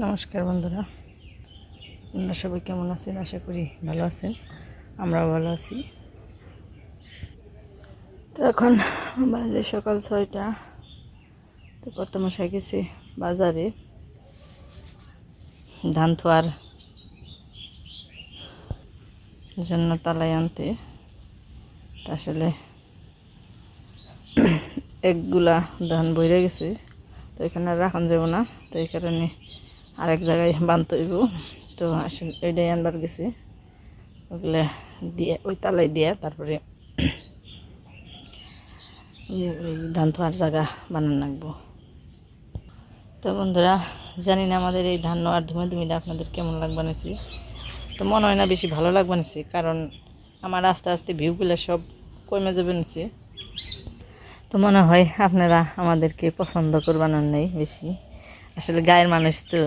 নমস্কার বন্ধুরা, আপনারা সবাই কেমন আছেন? আশা করি ভালো আছেন। আমরাও ভালো আছি। তো এখন বাজে সকাল 6টা। তো কর্তামশাই গেছে বাজারে ধান থোয়ার জন্য তালাই আনতে। আসলে একগুলা ধান বইরে গেছে, তো এখানে রাখন যাব না, তো এই কারণে আরেক জায়গায় বানতে হইব। তো আসলে ওইটাই আনবার গেছে, ওগুলো দিয়ে ওই তালাই দিয়ে তারপরে ওই ধান থোয়ার জায়গা বানানো লাগবো। তো বন্ধুরা, জানি না আমাদের এই ধান নোয়ার ধুমিটা আপনাদের কেমন লাগবানেছি। তো মনে হয় না বেশি ভালো লাগবানেছি, কারণ আমার আস্তে আস্তে ভিউগুলো সব কমে যাবে নিচ্ছে। তো মনে হয় আপনারা আমাদেরকে পছন্দ করবানোর নেই বেশি। আসলে গায়ের মানুষ, তো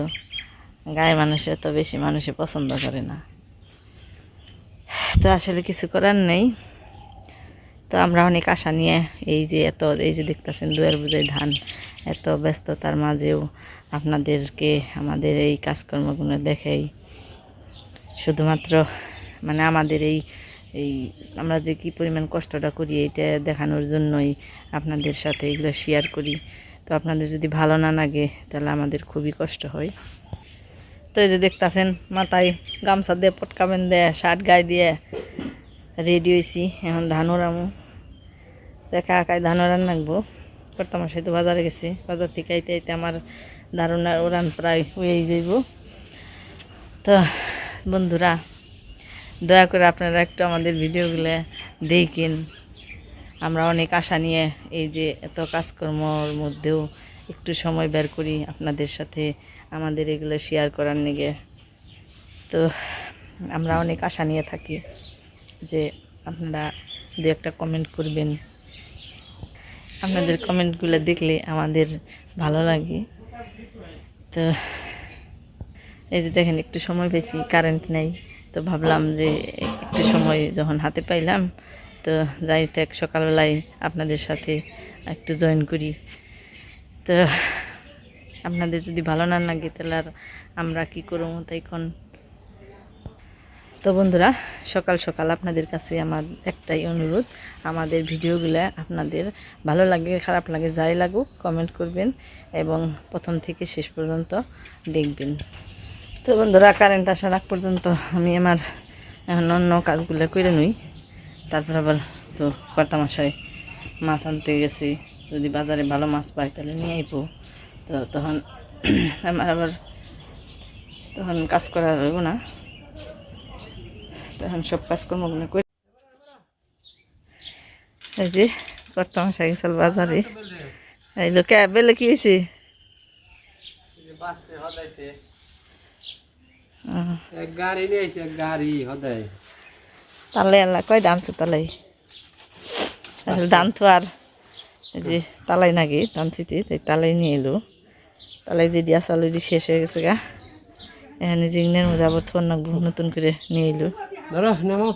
গায়ের মানুষে তো বেশি মানুষে পছন্দ করে না। তো আসলে কিছু করার নেই। তো আমরা অনেক আশা নিয়ে এই যে দেখতেছেন দুয়ার বুঝাই ধান, এত ব্যস্ততার মাঝেও আপনাদেরকে আমাদের এই কাজকর্মগুলো দেখাই। শুধুমাত্র মানে আমাদের এই এই আমরা যে কী পরিমাণ কষ্টটা করি এইটা দেখানোর জন্যই আপনাদের সাথে এগুলো শেয়ার করি। তো আপনাদের যদি ভালো না লাগে তাহলে আমাদের খুবই কষ্ট হয়। তো এই যে দেখতেছেন মাথায় গামছা দিয়ে পটকাবেন দিয়ে শার্ট গায়ে দিয়ে রেডি হয়েছি, এখন ধান ওরামো। দেখা একাই ধান ওরান লাগবো। কর্তামশাই তো বাজারে গেছে, বাজার থেকে আইতে আইতে আমার ধারণা ওরান প্রায় হয়েই যাইব। তো বন্ধুরা, দয়া করে আপনারা একটু আমাদের ভিডিওগুলো দেখেন। আমরা অনেক আশা নিয়ে এই যে এত কাজকর্মর মধ্যেও একটু সময় বের করি আপনাদের সাথে আমাদের এগুলো শেয়ার করার নিগে। তো আমরা অনেক আশা নিয়ে থাকি যে আপনারা দু একটা কমেন্ট করবেন। আপনাদের কমেন্টগুলো দেখলে আমাদের ভালো লাগে। তো এই যে দেখেন, একটু সময় পেয়েছি, কারেন্ট নেই, তো ভাবলাম যে একটু সময় যখন হাতে পাইলাম তো যাই থাক সকালবেলায় আপনাদের সাথে একটু জয়েন করি। তো আপনাদের যদি ভালো না লাগে তাহলে আর আমরা কী করবো তাইখন। তো বন্ধুরা, সকাল সকাল আপনাদের কাছে আমার একটাই অনুরোধ, আমাদের ভিডিওগুলো আপনাদের ভালো লাগে খারাপ লাগে যাই লাগুক কমেন্ট করবেন এবং প্রথম থেকে শেষ পর্যন্ত দেখবেন। তো বন্ধুরা, কারেন্ট আসার আগ পর্যন্ত আমি আমার এখন অন্য কাজগুলো করে নিই। তারপর আবার তো কর্তামশাই মাছ আনতে গেছি, যদি বাজারে ভালো মাছ পাই তাহলে নিয়ে আইব। তো তখন আমার আবার তখন কাজ করা হইব না, তখন সব কাজকর্মগুলো করে। এই যে কর্তামশাই গেছিল বাজারে, এই লোকে বেলে কি হয়েছে গাড়ি নিয়েছে, গাড়ি হদাই তালে আল্লাহ কয় ডান্সে তালাই ধান তো আর এই যে তালাই নাকি ধান থুইতে, তাই তালাই নিয়ে এলো। তালাই যে দিয়া চাল শেষ হয়ে গেছে গা, এখানে জিগনের মধ্যে আবার থোর নাকবো নতুন করে নিয়ে এলো। ধরো নামো।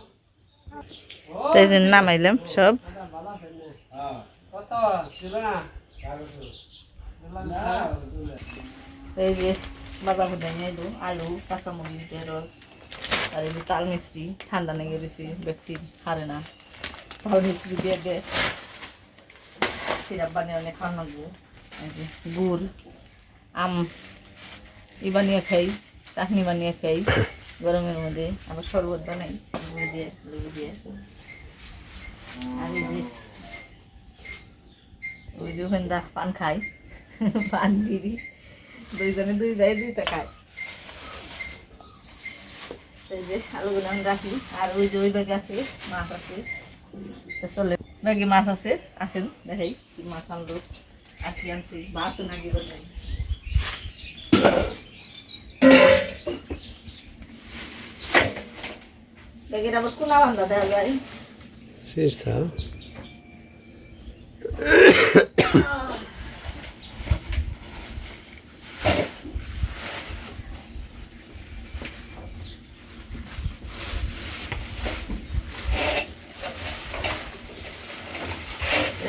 তাই যে নামাইলাম সব। এই যে বাজার করে নিয়ে এলো আলু, কাঁচামরিচ, ঢেঁড়স, আর এই যে তাল মিস্ত্রি ঠান্ডা লেগে গেছে, ব্যক্তি হারে না, তাল মিস্ত্রি দিয়ে দে সিরাপ বানিয়ে অনেক খাওয়া লাগবো। এই যে গুড়, আম বানিয়ে খাই, চাটনি বানিয়ে খাই গরমের মধ্যে, আবার শরবত বানাই গুড় দিয়ে লেবু দিয়ে। আর এই যে ওই যে ওখানে পান খাই, পান বিড়ি দুইজনে দুই ভাই দুইটা খায়। এই যে আলুগুলো আমি রাখি, আর ওই যে ওই ব্যাগে আছে মাছ আছে, চলে ব্যাগে মাছ আছে, আসেন দেখাই কি মাছ আনলো আর কি আনছি। ভাত নাকি বানাই ব্যাগের আবার কোনা বান্ধা দেওয়া যায়। শীর্ষা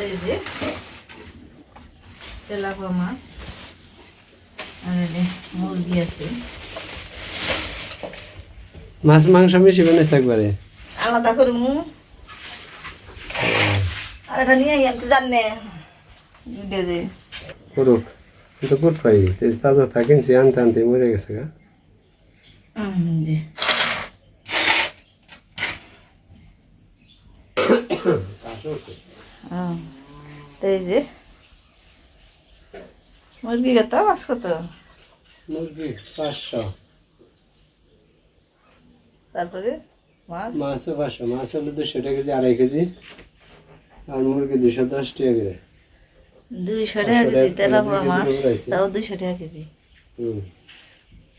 এই যে তেলাকুয়া মাছ, আর এই যে মুরগি আছে মাছ মাংস মিশি বানাইছে একবারে আলাদা করবো আর এটা নিয়ে আমি জানে যে করুক কিন্তু কোট পাই তেজ তাজা থাকেন সে আনতে আনতে মরে গেছে গা জি তো এই যে মুরগি কত মাছ কত মুরগি 500 তারপরে মাছ মাছও 500 মাছ হলো 200 টাকা কেজি 2.5 কেজি আর মুরগি 210 টাকা করে 200 টাকা কেজি তেলা মাছ তাও 200 টাকা কেজি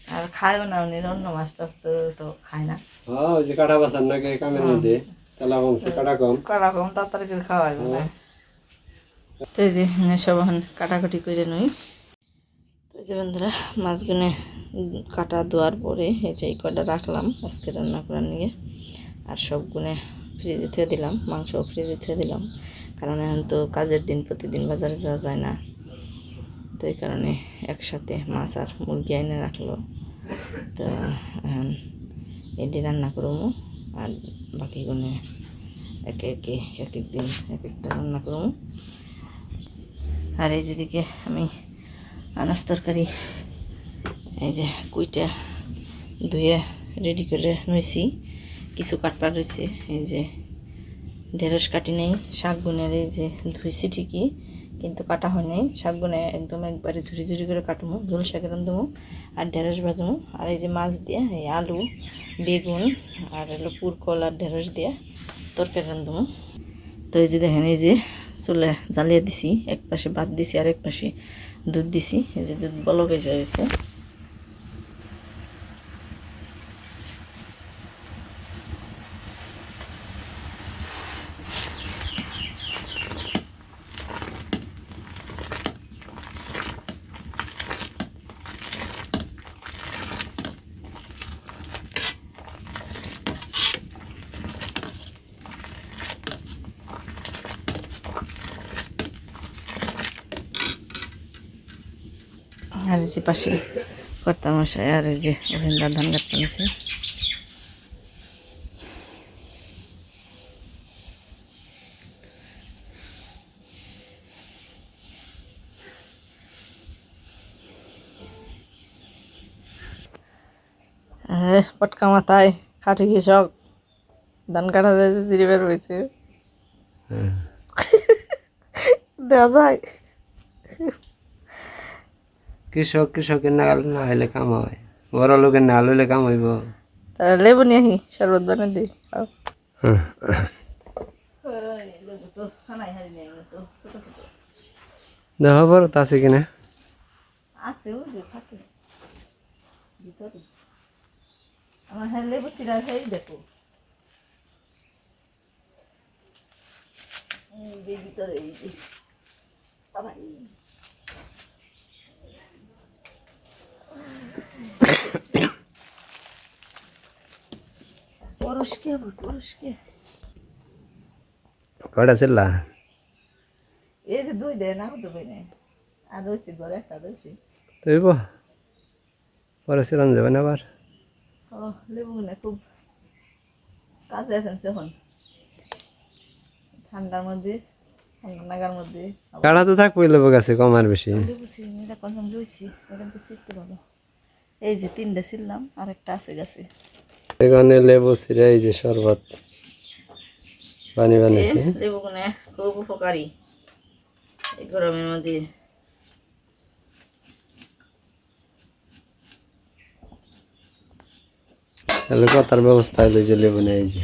আর খায়ও না উনি অন্য মাছ টাছ তো খায় না হ্যাঁ ওই যে কাটা বাসার নাকি কামের মধ্যে তেলা কমছে কাটা কম তাড়াতাড়ি করে খাওয়াইবে না তো এই যে সব এখন কাটাকাটি করে নই তো এই যে বন্ধুরা মাছগুলো কাটা ধোয়ার পরে এই যে এই কটা রাখলাম আজকে রান্না করার নিয়ে আর সবগুলো ফ্রিজে থুয়ে দিলাম মাংসও ফ্রিজে থুয়ে দিলাম কারণ এখন তো কাজের দিন প্রতিদিন বাজারে যাওয়া যায় না তো এই কারণে একসাথে মাছ আর মুরগি এনে রাখলো তো এখন এটি রান্না করবো আর বাকিগুলো একে একে এক এক দিন এক একটা রান্না করবো আর এই যেদিকে আমি আনাজ তরকারি এই যে কুইটা ধুয়ে রেডি করে নিয়েছি কিছু কাটপাট রয়েছে এই যে ঢেঁড়স কাটি নেই শাক বুনের এই যে ধুইছি ঠিকই কিন্তু কাটা হয় নাই শাক বুনে একদম একবারে ঝুড়ি ঝুড়ি করে কাটবো ঝোল শাকের রান্ধবো আর ঢেঁড়স ভাজবো আর এই যে মাছ দিয়ে এই আলু বেগুন আর হলো পুরকল আর ঢেঁড়স দিয়ে তরকারি রান্ধবো তো এই যে দেখেন এই যে চুলে জ্বালিয়ে দিছি এক পাশে ভাত দিছি আর এক পাশে দুধ দিছি এই যে দুধ বলক এসে গেছে আর এই যে পাশে কর্তা মশাই আর এই যে ওখানকার ধান কাটতে নিছে পটকা মাথায় খাটি কৃষক ধান কাটা যায় ধীরে বের হয়েছে দেখা যায় কৃষকের না হইলে কাম হয় বড় লোকের না হইলে কাম হইব তারা লেবু নিয়ে আহি শরবত বানিয়ে দিই দেখো বড় তা আছে কিনা আছে ও যে থাকে ভিতরে আমার হ্যাঁ লেবু সিরা খাই দেখো এই যে ভিতরে এই যে বাবাই পরশকে কয়টা ছিল এই যে দুই দেয় না হতে পারি আর রয়েছে ঘরে একটা রয়েছে তৈব পরে ছিলাম যাবে না আবার ও লেবু না খুব কাজে আছেন এখন ঠান্ডার মধ্যে ঠান্ডা নাগার মধ্যে কাড়া তো থাকবোই লেবু গাছে কম আর বেশি লেবু ছিলাম এটা কখন রয়েছি এখান থেকে শিখতে পারবো এই যে 3টে ছিলাম আর একটা আছে গাছে এখানে লেবু ছিঁড়ে এই যে শরবত বানিয়েছে লেবু কোনে খুব উপকারী এই গরমের মধ্যে তাহলে কথার ব্যবস্থা হলো যে লেবু নেই এই যে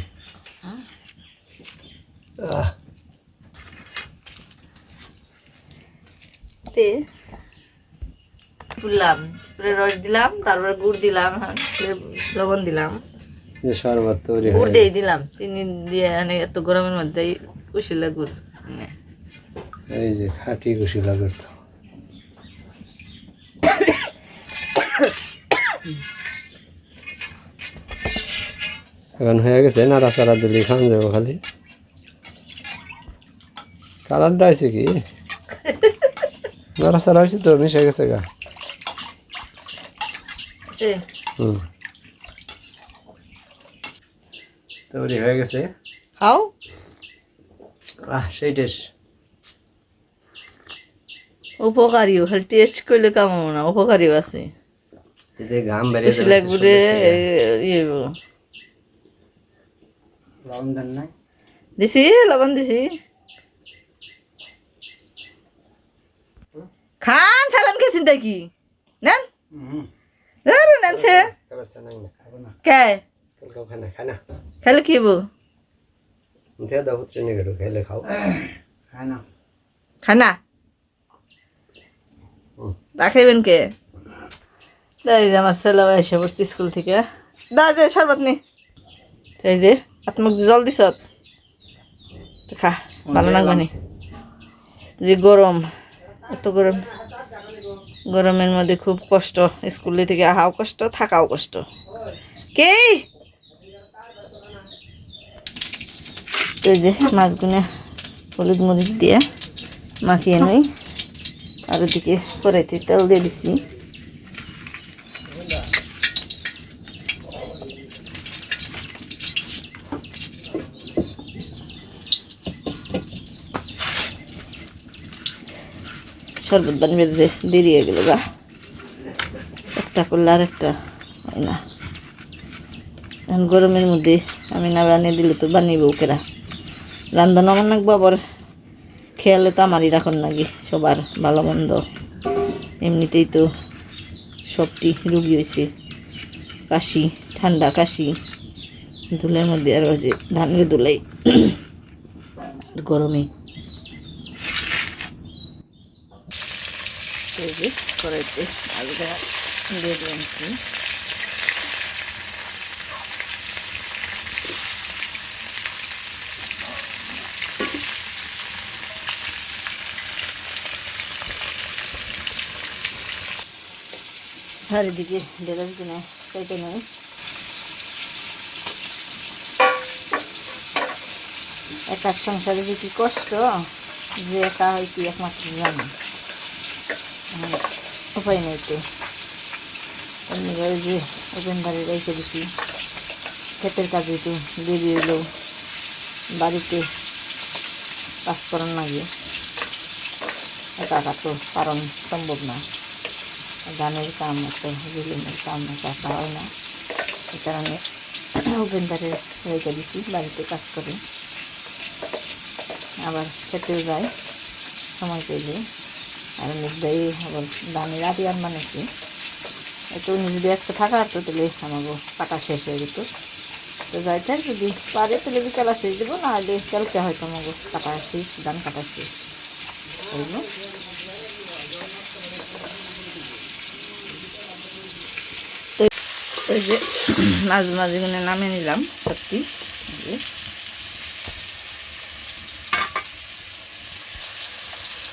তুললাম রস দিলাম তারপরে গুড় দিলাম লবণ দিলাম যে শরবত তৈরি গুড় দিয়ে দিলাম চিনি দিয়ে এত গরমের মধ্যে কুশিলা গুড় এই যে খাঁটি কুশিলা গুড় এখন হয়ে গেছে নাড়াচাড়া দিলে খান যাবো খালি কালারটা আছে কি নাড়াচাড়া হয়েছে তো মিশে গেছে গা হচ্ছে তৈরি হয়ে গেছে। খাও। সেই টেস্ট। উপকারীও, খালি টেস্ট করলে কেমন না, উপকারীও আছে। এতে ঘাম বেরিয়ে বেশি যাবে লাগবে রে, লবণ দেন নাই? দিছি, লবণ দিছি। খান সালান কে চিন্তা কি নেন নেনছে কে খেলে কি বউ খানা তা খাইবেন কে? এই যে আমার ছেলে এসে পড়ছে স্কুল থেকে, দা যে শরবত নে, এই যে আত্মক জল দিস খা, ভালো লাগবে নি। যে গরম, এত গরম, গরমের মধ্যে খুব কষ্ট, স্কুলে থেকে আহাও কষ্ট, থাকাও কষ্ট। কে এই যে মাছগুলো হলুদ মরিচ দিয়ে মাখিয়ে নই, আর ওদিকে কড়াইতে তেল দিয়ে দিছি। শরবত বানবে যে দেরি হয়ে গেল গা, একটা করলে আর একটা হয় না। এখন গরমের মধ্যে আমি না বানিয়ে দিলে তো বানিয়ে ওকেরা রান্ধন আমার নাকবো, আবার খেয়ালে তো আমারই রাখন নাকি সবার ভালো মন্দ। এমনিতেই তো সবটি রুগী হয়েছে, কাশি, ঠান্ডা কাশি, ধুলের মধ্যে আর যে ধানের ধুলাই গরমে। এই যে কড়াইতে আলুটা দিয়ে দিয়েছি। আর এদিকে ঢেঁড়স কিনে কেটে নেই। একার সংসারে যে কি কষ্ট, যে একা হয় কি একমাত্র জানে, উপায় নেই তো। এমনি করে যে ওপেন বাড়ি রেখে দিচ্ছি, ক্ষেতের কাজে তো দেরি হলেও বাড়িতে কাজ করার লাগে, একা একা তো কারণ সম্ভব না। ধানের কাম এত, বিলিনের কাম একা হয় না, এই কারণে ওপেন বাড়ি রেখে দিচ্ছি, বাড়িতে কাজ করি, আবার খেতেও যায় সময় পেলে। আর নিজেই আবার ধানের আদি আর মানুষই একটু যদি আজকে থাকা হতো তাহলে আমাকে কাটা শেষ হয়ে যেত। তো যাইতে যদি পারে তাহলে বিকালে শেষ দেবো, না হলে কালকে হয়তো আমাকে কাটা শেষ, ধান কাটা শেষ হইল। তো ওই যে মাঝে মাঝে মানে নামে নিলাম সত্যি।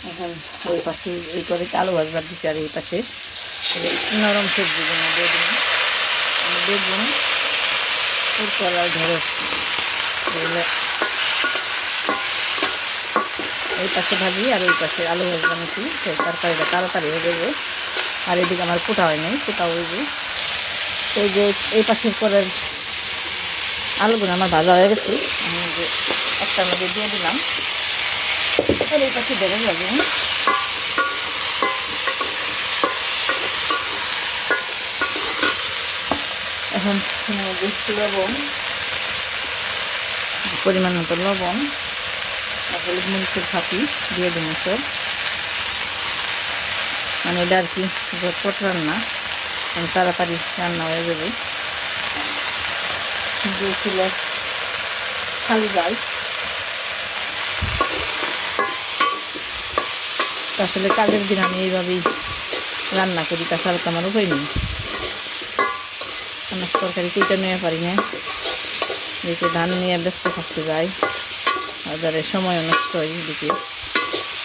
এখন ওই পাশে এই করে আলু ভাজবার দিচ্ছি, আর এই পাশে নরম সবজিগুলো দিয়ে দিলাম, বেগুন, পুরকলা, ঢেঁড়স এগুলো এই পাশে ভাজি, আর ওই পাশে আলু ভাজ বানিয়েছি, সেই তরকারিটা তাড়াতাড়ি হয়ে যাবে। আর এদিকে আমার ফোটা হয় নাই, ফোটা হইবে। এই যে এই পাশের পরের আলুগুলো আমার ভাজা হয়ে গেছে, আমি যে একটার মধ্যে দিয়ে দিলাম। আর এই পাশে ঢেঁড়স ভাজি, এখন লবণ, পরিমাণ মতো লবণ, হলুদ মরিচের ফাঁকি দিয়ে দেবো সব। মানে এটা আর কি ঝটপট রান্না, তাড়াতাড়ি রান্না হয়ে যাবে। দিয়েছিল খালি যাই, আসলে কাজের দিন আমি এইভাবেই রান্না করি, তাছাড়া তো আমার উপায় নেই। আমার তরকারি কেটে নিয়ে পারি না, দেখে ধান নিয়ে ব্যস্ত থাকতে যাই, বাজারে সময় নষ্ট হয় এদিকে।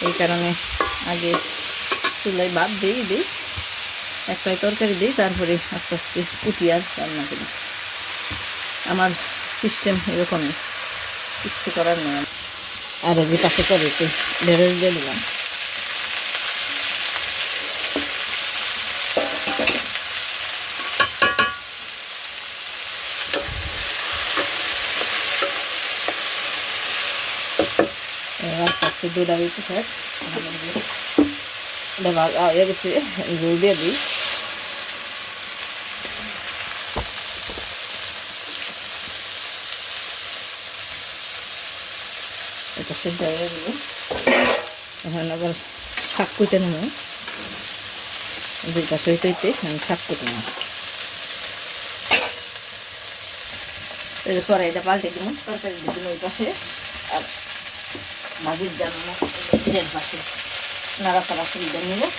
এই কারণে আগে চুলায় ভাত দিই, একটাই তরকারি দিই, তারপরে আস্তে আস্তে কুটি আর রান্না করি। আমার সিস্টেম এরকমই, কিচ্ছু করার নেই। আর যে পাশে করে ঢেঁড়স দিয়ে দিলাম। দুধ আগে একটু খাই এটা ভাজা হয়ে গেছে জল দিয়ে দিই এটা সেদ্ধ হয়ে গেল এখন আবার শাক কুটে নেব দুইটা সইতে হইতে আমি শাক কুটে নেব কড়াইটা পাল্টে দিব তরকারি দিয়ে দিল ওই পাশে আর মাঝির জানানো এর পাশে নাড়াচাড়া করে দিয়ে নেব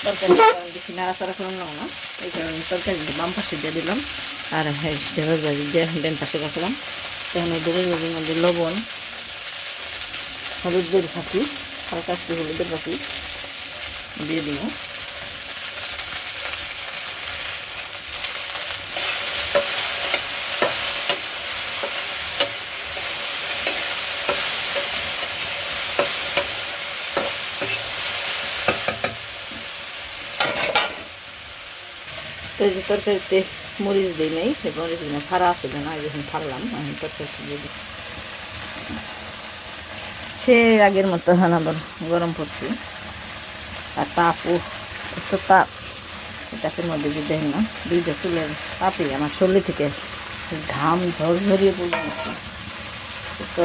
তরকারি বেশি নাড়াচাড়া করে নেব না এই কারণে তরকারি বাম পাশে দিয়ে দিলাম আর ঢেঁড়স ভাজি দিয়ে ডান পাশে রাখলাম তখন এই ঢেঁড়স ভাজির মধ্যে লবণ হলুদের ফাঁকি হালকা একটু হলুদের ফাঁকি দিয়ে দিব এই যে তরকারিতে মরিচ দিই নেই মরিচ দিই না ফাড়া আছে না যখন ফাড়লাম আমি তরকারি দিয়ে দিই সে আগের মতো এখন আবার গরম পড়ছে আর তাপও এত তাপ তাপের মধ্যে যে দেখেন না দুইটা চুলের তাপে আমার শরীর থেকে ঘাম ঝরঝরিয়ে পড়ে গেছে এত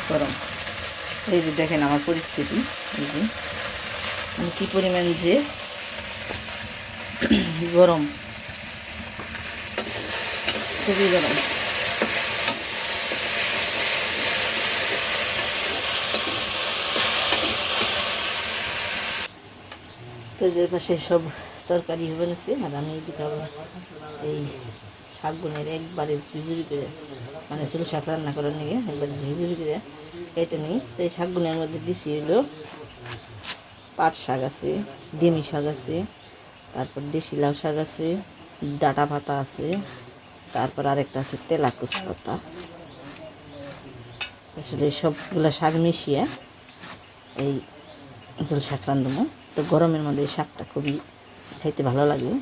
গরম এই যে দেখেন আমার পরিস্থিতি এই যে আমি কী পরিমাণ যে গরম খুবই গরম তো যে পাশে সব তরকারি হয়ে গেছে আর আমি এইদিকে এই শাকগুনের একবারে ঝুড়ি করে মানে চুল শাক রান্না করার নিয়ে একবারে ঝুড়ি করে কেটে নিই তো এই শাকগুনের মধ্যে দিছি হলো পাট শাক আছে ডিমি শাক আছে তারপর দেশি লাউ শাক আছে ডাঁটা পাতা আছে তারপর আরেকটা আছে তেলাকুচ পাতা আসলে সবগুলো শাক মিশিয়ে এই ঝোল শাক রান্ধবো তো গরমের মধ্যে এই শাকটা খুবই খাইতে ভালো লাগে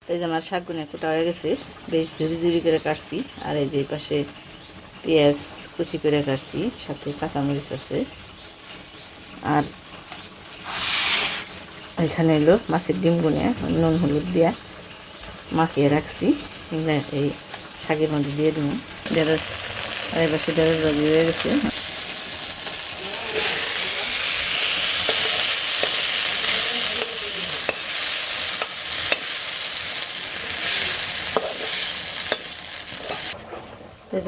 এই যে আমার শাকগুলো কোটা হয়ে গেছে বেশ ঝুড়ি ঝুড়ি করে কাটছি আর এই যে পাশে পেঁয়াজ কুচি করে কাটছি সাথে কাঁচামরিচ আছে আর এখানে এলো মাছের ডিম গুনে নুন হলুদ দিয়া মাখিয়ে রাখছি এই শাকের মধ্যে দিয়ে দিব ঢেঁড়স আর এই পাশে ঢেঁড়স ভাজি হয়ে গেছে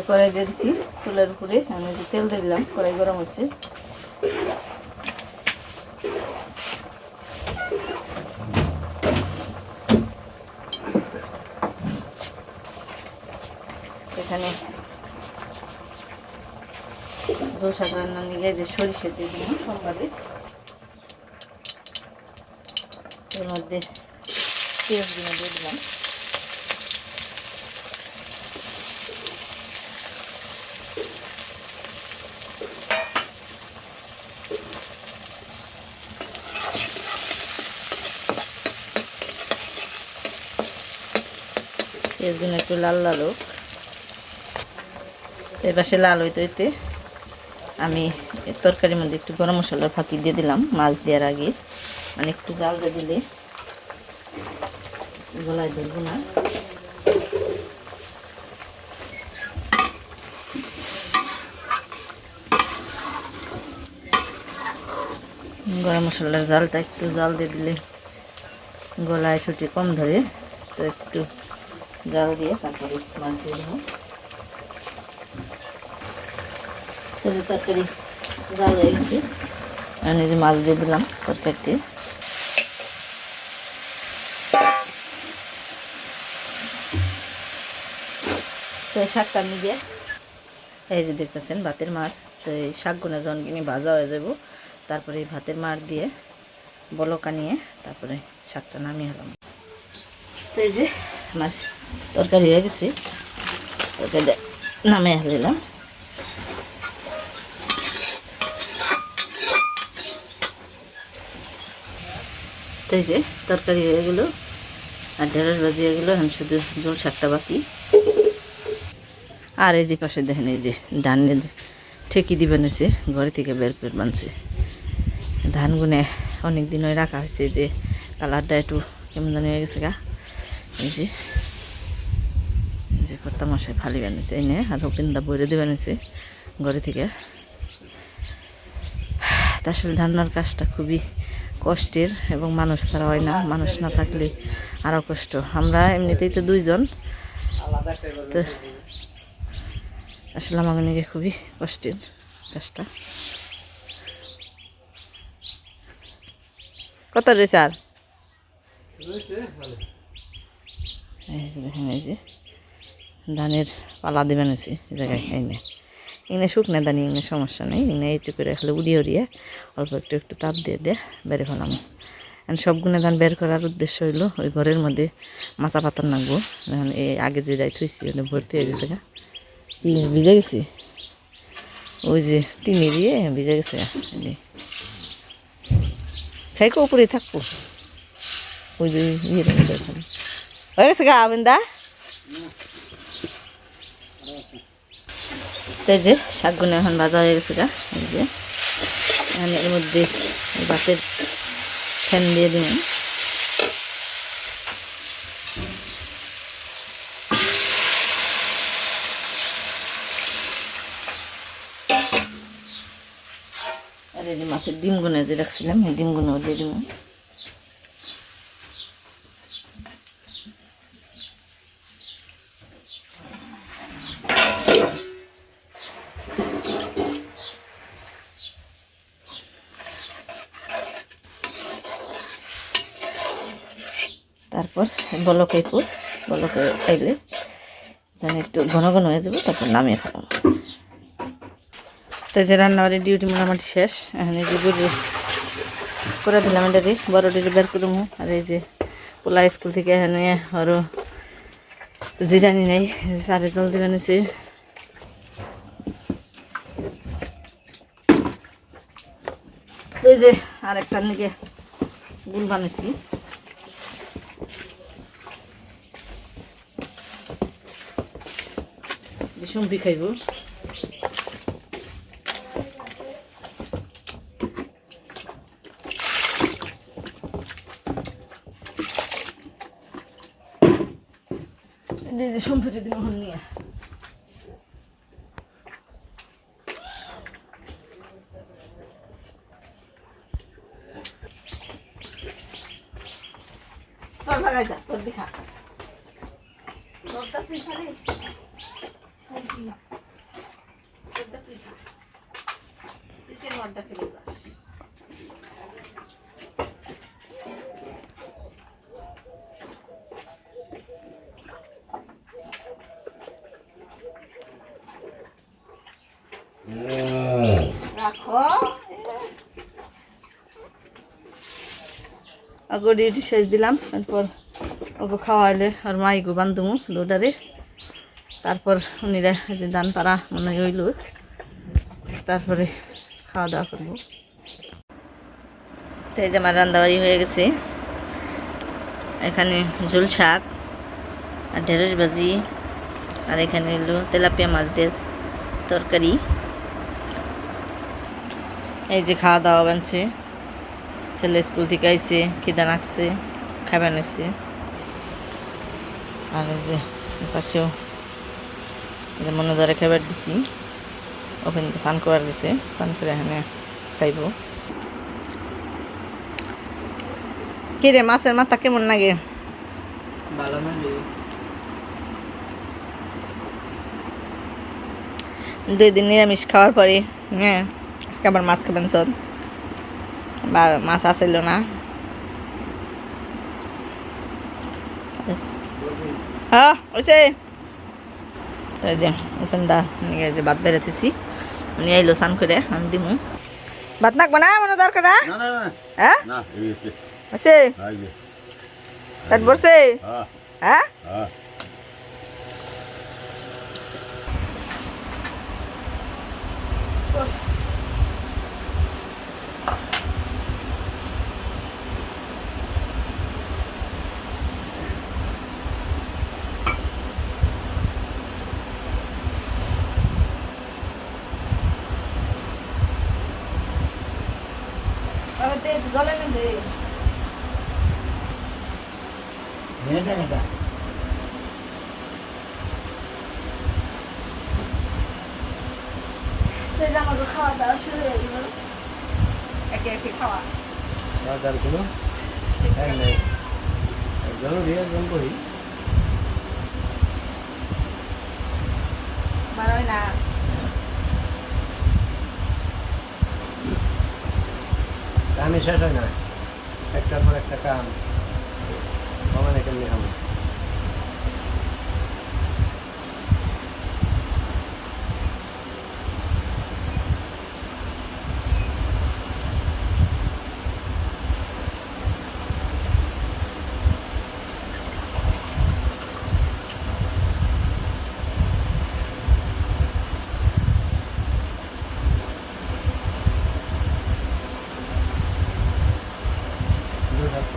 কড়াই দিয়ে দিচ্ছি চুলের উপরে আমি তেল দিয়ে দিলাম কড়াই গরম হচ্ছে এখানে ঝোল শাক রান্না নিলে যে সরিষা দিয়ে দিলাম সোমবারে এর মধ্যে পেঁয়াজগুলো দিয়ে দিলাম পেঁয়াজগুলো একটু লাল লাল হোক এর পাশে লাল হইতে হইতে আমি তরকারির মধ্যে একটু গরম মশলার ফাঁকি দিয়ে দিলাম মাছ দেওয়ার আগে মানে একটু জাল দিয়ে দিলে গলায় ধরবো না গরম মশলার জালটা একটু জাল দিয়ে দিলে গলায় ছুটি কম ধরে তো একটু জাল দিয়ে তারপরে মাছ দিয়ে দেবো তরকারি জাল হয়ে গেছে আমি যে মাছ দিয়ে দিলাম তরকারিতে তো শাকটা আমি দিয়ে এই যে দেখতেছেন ভাতের মার তো এই শাকগুলো যখন কিনে ভাজা হয়ে যাব তারপরে এই ভাতের মার দিয়ে বলকা নিয়ে তারপরে শাকটা নামিয়ে হলাম তো এই যে আমার তরকারি হয়ে গেছে তরকারিটা নামিয়ে হলাম তো এই যে তরকারি হয়ে গেলো আর ঢেঁড়স ভাজি হয়ে গেলো এখন শুধু ঝোল শাকটা বাকি আর এই যে পাশে দেখেন এই যে ধানের ঠেকি দিবেন হয়েছে ঘরে থেকে বের করে বানছে ধান গুনে অনেক দিন হয়ে রাখা হয়েছে যে কালারটা একটু কেমন জানি হয়ে গেছে গা এই যে কর্তা মশাই ফালি বানিয়েছে এনে আর ওপেনদা বইরে দিয়ে বানিয়েছে ঘরে থেকে। তা আসলে ধান্নার কাজটা খুবই কষ্টের এবং মানুষ ছাড়া হয় না, মানুষ না থাকলে আরও কষ্ট। আমরা এমনিতেই তো 2 জন, তো আসলে আমাকে নিয়ে খুবই কষ্টের কাজটা। কত রয়েছে আর এই যে দেখেন এই যে ধানের পালা দেবেন আছে এই জায়গায় এনে শুকনা দানি এনে সমস্যা নেই, এনে এইটু করে খালি উড়িয়ে উড়িয়ে অল্প একটু একটু তাপ দিয়ে বের ফেলাম। সবগুলো ধান বের করার উদ্দেশ্য হইলো ওই ঘরের মধ্যে মাচা পাতর নাগবো। এখন এই আগে যে যাই থুইছি ওটা ভর্তি হয়ে গেছে কি ভিজে গেছি ওই যে টিনে দিয়ে ভিজে গেছে থাকো উপরে থাকবো ওই যে ইয়ের মধ্যে হয়ে গেছে গা আবেন্দা। তো এই যে শাকগুলো এখন ভাজা হয়ে গেছে গা এই যে এর মধ্যে বাসের ফ্যান দিয়ে দিবেন। আর এই যে মাছের ডিমগুলো যে রাখছিলাম এই ডিমগুলো দিয়ে দিব। তারপর বলক আইলে যেন একটু ঘন ঘন হয়ে যাবে তারপর নামিয়ে ফেলাম। তো যে রান্নাবাড়ির ডিউটি মোটামুটি শেষ। এখন এই যে বুড়ি করে দিলাম এটাকে বড় ডিউটি বের করবো। আর এই যে পোলা স্কুল থেকে এখানে আরও জিরানি নেই সারে জল দিয়ে বানিয়েছে। এই যে আরেকটার দিকে গুল বানিয়েছি। শুম্পি খাইব শুম্পিটি দিন নিয়ে তোর দেখা রাখো আগে ডিউটি শেষ দিলাম। তারপর ওকে খাওয়াইলে আর মাইগো বান্ধবু লোডারে। তারপর উনিরা যে দান পাড়া মনে হইল তারপরে খাওয়া দাওয়া করবো। তো এই যে আমার রান্নাবাড়ি হয়ে গেছে। এখানে ঝোল শাক আর ঢেঁড়স ভাজি আর এখানে হলো তেলাপিয়া মাছ দিয়ে তরকারি। এই যে খাওয়া দাওয়া বানছে, ছেলে স্কুল থেকে আইছে খিদা নাকছে খাবেন এসে। আর এই যে পাশেও মনে ধরে খাবার দিছি, ওখানে স্নান করার দিছে, স্নান করে এখানে খাইব। কি রে মাছের মাথা কেমন লাগে? ভালো লাগে। 2 দিন নিরামিষ খাওয়ার পরে হ্যাঁ আজকে আবার মাছ খাবেন সব বা মাছ আসিল না। হ্যাঁ ওইসে তাই যে ওখানটা নিয়ে যে ভাত বেড়াতেছি নিয়ে আইলো স্নান করে আমি দিমু। ভাত নাকবো না মনে দরকার হ্যাঁ আছে পেট ভরছে হ্যাঁ দে একটু জলে নেন দে মেয়েটা মেয়েটা আমাকে খাওয়া দাওয়া শুরু হয়ে গেল একে একে খাওয়া দাদার কোনো হ্যাঁ নেই একজনও দিয়ে একজন করি বাড়াই না কামে শেষ হয় না একটার পর একটা কাম কমানে কেমনি খাবো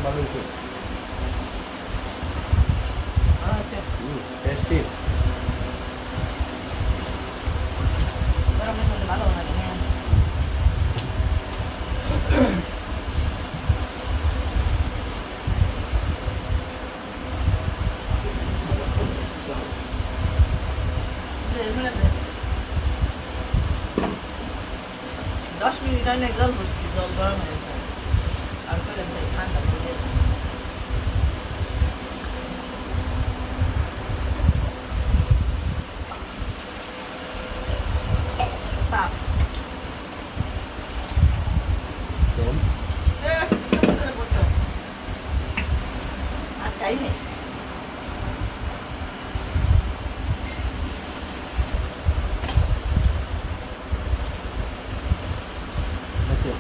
ভালো হয়েছে টেস্টি গরমের মধ্যে ভালো লাগে হ্যাঁ দশ মিনিট অনেক জল করছি জল গরম হয়েছে আর করে ঠান্ডা করে তাপ কম আর খাই নেই আছে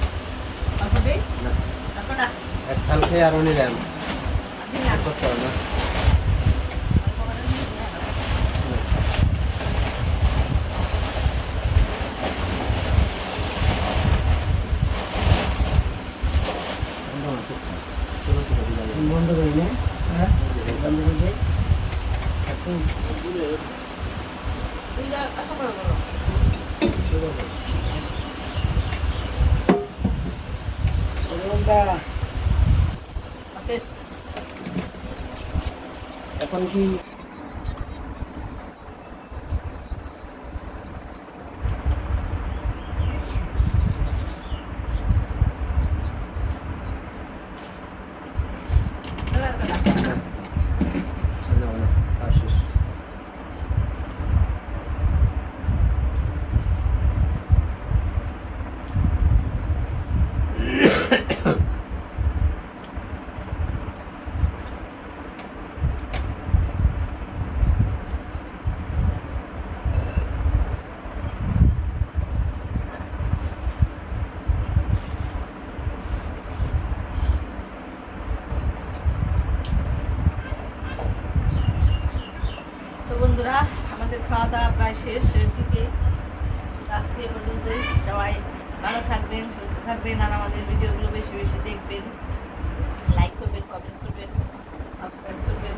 অল্প দিই না তারপরটা এক থাল খেয়ে আরো নিলাম দিন না করতে হবে না বন্ধ করি না হ্যাঁ বন্ধ করে দিই এখন তুইটা এত বড় করো ওকে এখন কি আশিস তো বন্ধুরা আমাদের খাওয়া দাওয়া প্রায় শেষের দিকে আজকে এ পর্যন্তই সবাই ভালো থাকবেন সুস্থ থাকবেন আর আমাদের ভিডিওগুলো বেশি বেশি দেখবেন লাইক করবেন কমেন্ট করবেন সাবস্ক্রাইব করবেন